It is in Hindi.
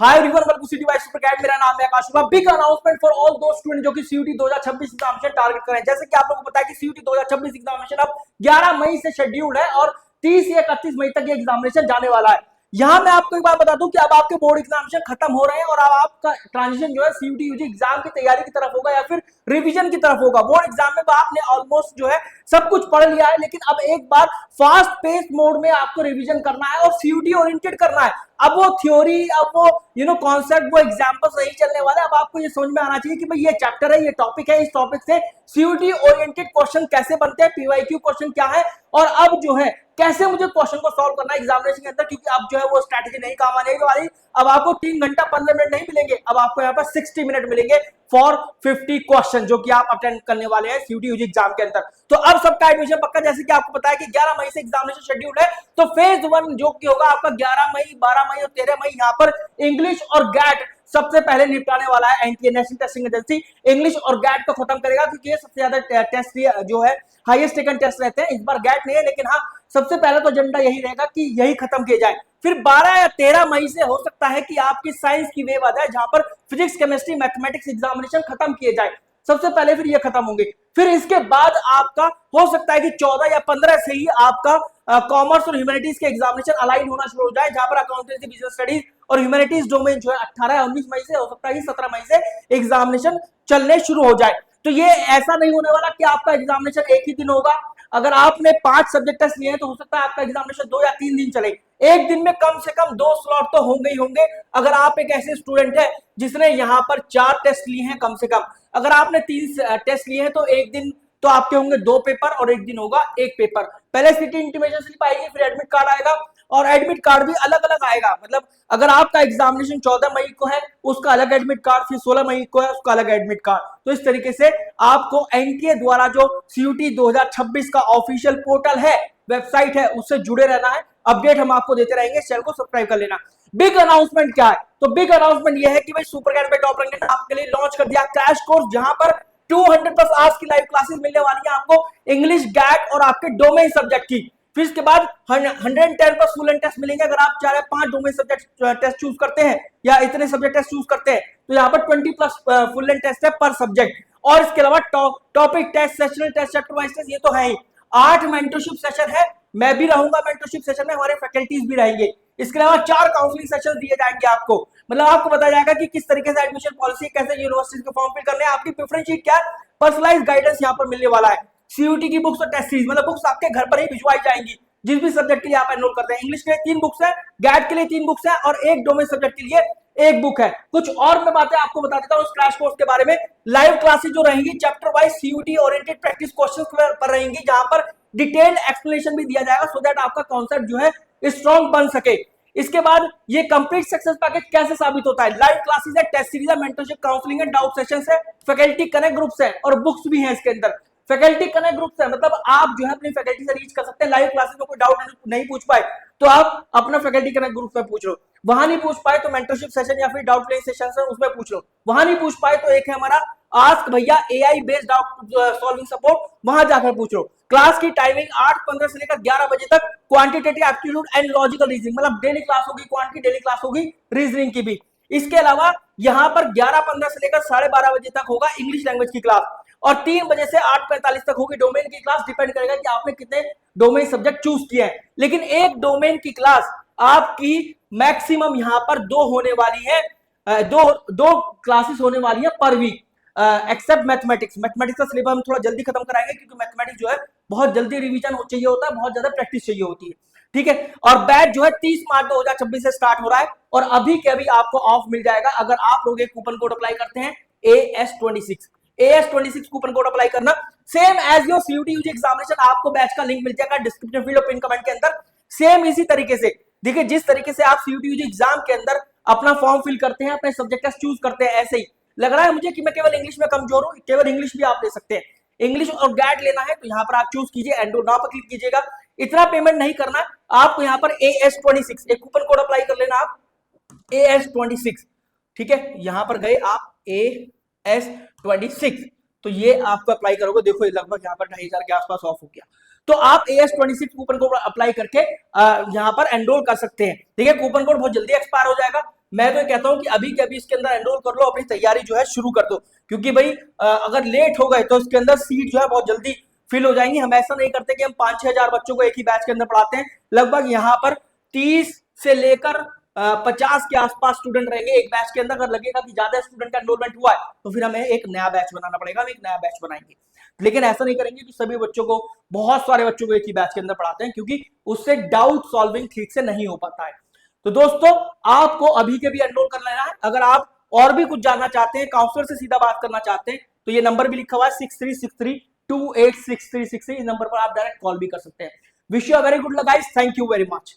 Hi everyone, welcome to city wise super cat. मेरा नाम है Aakash. Big announcement for all दोस्त स्टूडेंट जो कि सीयूटी 2026 एग्जामिनेशन टारगेट करें। जैसे कि आप लोगों को पता है कि सीयूटी 2026 एग्जामिनेशन अब 11 मई से शेड्यूल्ड है और 30 या 31 मई तक ये एग्जामिनेशन जाने वाला है। यहां मैं आपको एक बात बता दूं कि अब आपके बोर्ड एग्जामिनेशन खत्म हो रहे हैं और अब आपका ट्रांजिशन जो है सीयूटी यूजी एग्जाम की तैयारी की तरफ होगा या फिर रिवीजन की तरफ होगा। बोर्ड एग्जाम में आपने ऑलमोस्ट जो है सब कुछ पढ़ लिया है, लेकिन अब एक बार फास्ट पेस मोड में आपको रिवीजन करना है और सीयूटी ओरिएंटेड करना है। अब वो थ्योरी, अब वो कॉन्सेप्ट, वो एग्जाम्पल्स नहीं चलने वाले। अब आपको ये समझ में आना चाहिए कि भाई ये चैप्टर है, ये टॉपिक है, इस टॉपिक से सीयूटी ओरिएंटेड क्वेश्चन कैसे बनते हैं, पीवाईक्यू क्वेश्चन क्या है और अब जो है कैसे मुझे क्वेश्चन को सॉल्व करना है एग्जामिनेशन के अंदर, क्योंकि अब जो है वो स्ट्रैटेजी नहीं काम आने वाली। अब आपको 3 घंटा 15 मिनट नहीं मिलेंगे, अब आपको यहाँ पर 60 मिनट मिलेंगे फॉर 50 क्वेश्चन जो कि आप अटेंड करने वाले हैं सीयूटी यूजी एग्जाम के अंदर। तो अब सबका एडमिशन पक्का, जैसे कि आपको पता है कि 11 मई से एग्जामिनेशन शेड्यूल है। तो फेज 1 जो कि होगा आपका 11 मई, 12 मई और 13 मई, यहाँ पर इंग्लिश और गैट सबसे पहले निपटाने वाला है NTA national testing agency. English और गैट को खत्म करेगा क्योंकि ये सबसे ज्यादा टेस्ट जो है हाईएस्ट टेकन टेस्ट रहते हैं। इस बार गैट नहीं है, लेकिन हाँ सबसे पहले तो एजेंडा यही रहेगा कि यही खत्म किया जाए। फिर 12 या 13 मई से हो सकता है कि आपकी साइंस की वेव आ जाए, जहां पर फिजिक्स, केमिस्ट्री, मैथमेटिक्स एग्जामिनेशन खत्म किए जाए सबसे पहले, फिर ये खत्म होंगे। फिर इसके बाद आपका हो सकता है कि 14 या 15 से ही आपका कॉमर्स और ह्यूमैनिटीज के एग्जामिनेशन अलाइन होना शुरू हो जाए, जहां पर अकाउंटेंसी, बिजनेस स्टडीज और ह्यूमैनिटीज डोमेन जो है 18 या 19 मई से, हो सकता है कि 17 मई से एग्जामिनेशन चलने शुरू हो जाए। तो ये ऐसा नहीं होने वाला कि आपका एग्जामिनेशन एक ही दिन होगा। अगर आपने 5 सब्जेक्ट टेस्ट लिए हैं तो हो सकता है आपका एग्जामिनेशन 2 या 3 दिन चले। एक दिन में कम से कम 2 स्लॉट तो होंगे ही होंगे। अगर आप एक ऐसे स्टूडेंट है जिसने यहाँ पर 4 टेस्ट लिए हैं कम से कम, अगर आपने 3 टेस्ट लिए हैं तो एक दिन तो आपके होंगे 2 पेपर और एक दिन होगा 1 पेपर। पहले सिटी इंटीमेशन स्लिप आएगी, फिर एडमिट कार्ड आएगा और एडमिट कार्ड भी अलग अलग आएगा। मतलब अगर आपका एग्जामिनेशन 14 मई को है उसका अलग एडमिट कार्ड, फिर 16 मई को है उसका अलग एडमिट कार्ड। तो इस तरीके से आपको एनटीए द्वारा जो सीयूटी 2026 का ऑफिशियल पोर्टल है, वेबसाइट है, उससे जुड़े रहना है। अपडेट हम आपको देते रहेंगे, चैनल को सब्सक्राइब कर लेना। बिग अनाउंसमेंट क्या है? तो बिग अनाउंसमेंट यह है कि भाई सुपर कैट में टॉप रैंक ने आपके लिए लॉन्च कर दिया क्रैश कोर्स, जहां पर 200+ आवर्स की लाइव क्लासेस मिलने वाली है आपको इंग्लिश, गैट और आपके डोमेन सब्जेक्ट की। फिर इसके बाद 110+ फुल एंड टेस्ट मिलेंगे। अगर आप चाहे 5 डोमेन सब्जेक्ट टेस्ट चूज करते हैं या इतने सब्जेक्ट टेस्ट चूज करते हैं तो यहाँ पर 20+ फुल एंड टेस्ट है पर सब्जेक्ट। और इसके अलावा topic test, sessional test, chapter wise test, ये तो है ही। 8 मेंटरशिप सेशन है, मैं भी रहूंगा मेंटरशिप सेशन में, हमारे फैकल्टीज भी रहेंगे। इसके अलावा 4 काउंसलिंग सेशन दिए जाएंगे आपको। मतलब आपको बताया जाएगा कि किस तरीके से एडमिशन पॉलिसी, कैसे यूनिवर्सिटी के फॉर्म फिल करने हैं, आपकी प्रेफरेंस शीट क्या है, पर्सनलाइज्ड गाइडेंस यहाँ पर मिलने वाला है। सीयूटी की बुक्स और टेस्ट सीरीज, मतलब बुक्स आपके घर पर ही भिजवाई जाएंगी जिस भी सब्जेक्ट के लिए आप एनरोल करते हैं। इंग्लिश के लिए 3 बुक्स है, गैट के लिए 3 बुक्स है और एक डोमेन सब्जेक्ट के लिए 1 बुक है। कुछ और मैं बातें आपको बता देता हूं इस क्रैश कोर्स के बारे में। लाइव क्लासेस जो रहेंगी chapter wise CUET oriented practice questions पर रहेंगी, जहां पर डिटेल्ड एक्सप्लेनेशन भी दिया जाएगा सो दैट आपका कॉन्सेप्ट जो है स्ट्रॉन्ग बन सके। इसके बाद ये कंप्लीट सक्सेस पैकेज कैसे साबित होता है? लाइव क्लासेस है, टेस्ट सीरीज है, मेंटरशिप, काउंसलिंग है, डाउट सेशंस है, फैकल्टी कनेक्ट ग्रुप्स है और बुक्स भी हैं इसके अंदर। फैकल्टी कनेक्ट ग्रुप्स है, मतलब आप जो है अपनी फैकल्टी से रीच कर सकते हैं। लाइव क्लासेस में कोई डाउट नहीं पूछ पाए तो आप अपना फैकल्टी कनेक्ट ग्रुप में पूछ लो, वहां नहीं पूछ पाए तो मेंटरशिप सेशन या फिर डाउट क्लियरिंग सेशन है उसमें पूछ लो, वहां नहीं पूछ पाए तो एक है हमारा आस्क भैया AI based doubt solving support, वहां जाकर पूछ लो। क्लास की टाइमिंग 8:15 से लेकर 11 बजे तक, quantitative aptitude and logical reasoning, मतलब डेली क्लास होगी, क्वांटिटी डेली क्लास होगी, रीजनिंग की भी। इसके अलावा यहाँ पर 11:15 से लेकर 12:30 बजे तक होगा इंग्लिश लैंग्वेज की क्लास और 3 बजे से 8:45 तक होगी डोमेन की क्लास। डिपेंड करेगा कि आपने कितने डोमेन सब्जेक्ट चूज किए हैं, लेकिन एक डोमेन की क्लास आपकी मैक्सिमम यहाँ पर 2 होने वाली है, दो क्लासेस होने वाली है पर वीक, एक्सेप्ट मैथमेटिक्स। मैथमेटिक्स का सिलेबस हम थोड़ा जल्दी खत्म कराएंगे क्योंकि मैथमेटिक्स जो है बहुत जल्दी रिवीजन चाहिए होता है, बहुत ज्यादा प्रैक्टिस चाहिए होती है, ठीक है। और बैच जो है 30 मार्च 2026 से स्टार्ट हो रहा है और अभी के अभी आपको ऑफ मिल जाएगा अगर आप लोग एक कूपन कोड अप्लाई करते हैं AS26 कूपन कोड अप्लाई करना। Same as your CUET UG examination, आपको बैच का लिंक मिल जाएगा डिस्क्रिप्शन फील्ड और पिन कमेंट के अंदर। सेम इसी तरीके से देखिए, जिस तरीके से आप सीयूटी यूजी एग्जाम के अंदर अपना फॉर्म फिल करते हैं, अपने सब्जेक्ट का चूज करते हैं, ऐसे ही लग रहा है मुझे कि मैं केवल इंग्लिश में कमजोर हूं, केवल इंग्लिश भी आप ले सकते हैं। इंग्लिश और गैट लेना है तो यहाँ पर आप चूज कीजिए, एंड नाउ पर क्लिक कीजिएगा। इतना पेमेंट नहीं करना, आपको यहाँ पर AS26 एक कूपन कोड अप्लाई कर लेना, आप AS26, ठीक है। यहां पर गए आप AS26, तो ये आपको अप्लाई करोगे, देखो ये लगभग यहाँ पर 2500 के आसपास ऑफ हो गया। तो आप AS26 कूपन कोड अप्लाई करके यहाँ पर एनरोल कर सकते हैं, ठीक है। कूपन कोड बहुत जल्दी एक्सपायर हो जाएगा, मैं तो कहता हूं कि अभी के अभी इसके अंदर एनरोल कर लो, अपनी तैयारी जो है शुरू कर दो, क्योंकि भाई अगर लेट हो गए तो इसके अंदर सीट जो है बहुत जल्दी फिल हो जाएंगी। हम ऐसा नहीं करते कि हम 5-6 हजार बच्चों को एक ही बैच के अंदर पढ़ाते हैं, लगभग यहाँ पर 30 से लेकर 50 के आसपास स्टूडेंट रहेंगे एक बैच के अंदर। अगर लगेगा कि ज्यादा स्टूडेंट का एनरोलमेंट हुआ है तो फिर हमें एक नया बैच बनाना पड़ेगा, हम एक नया बैच बनाएंगे। लेकिन ऐसा नहीं करेंगे कि सभी बच्चों को, बहुत सारे बच्चों को एक ही बैच के अंदर पढ़ाते हैं, क्योंकि उससे डाउट सॉल्विंग ठीक से नहीं हो पाता है। तो दोस्तों आपको अभी के भी एनरोल कर लेना है। अगर आप और भी कुछ जानना चाहते हैं, काउंसलर से सीधा बात करना चाहते हैं, तो ये नंबर भी लिखा हुआ है 6363286363, इस नंबर पर आप डायरेक्ट कॉल भी कर सकते हैं। Wish you a very good luck guys, thank you very much.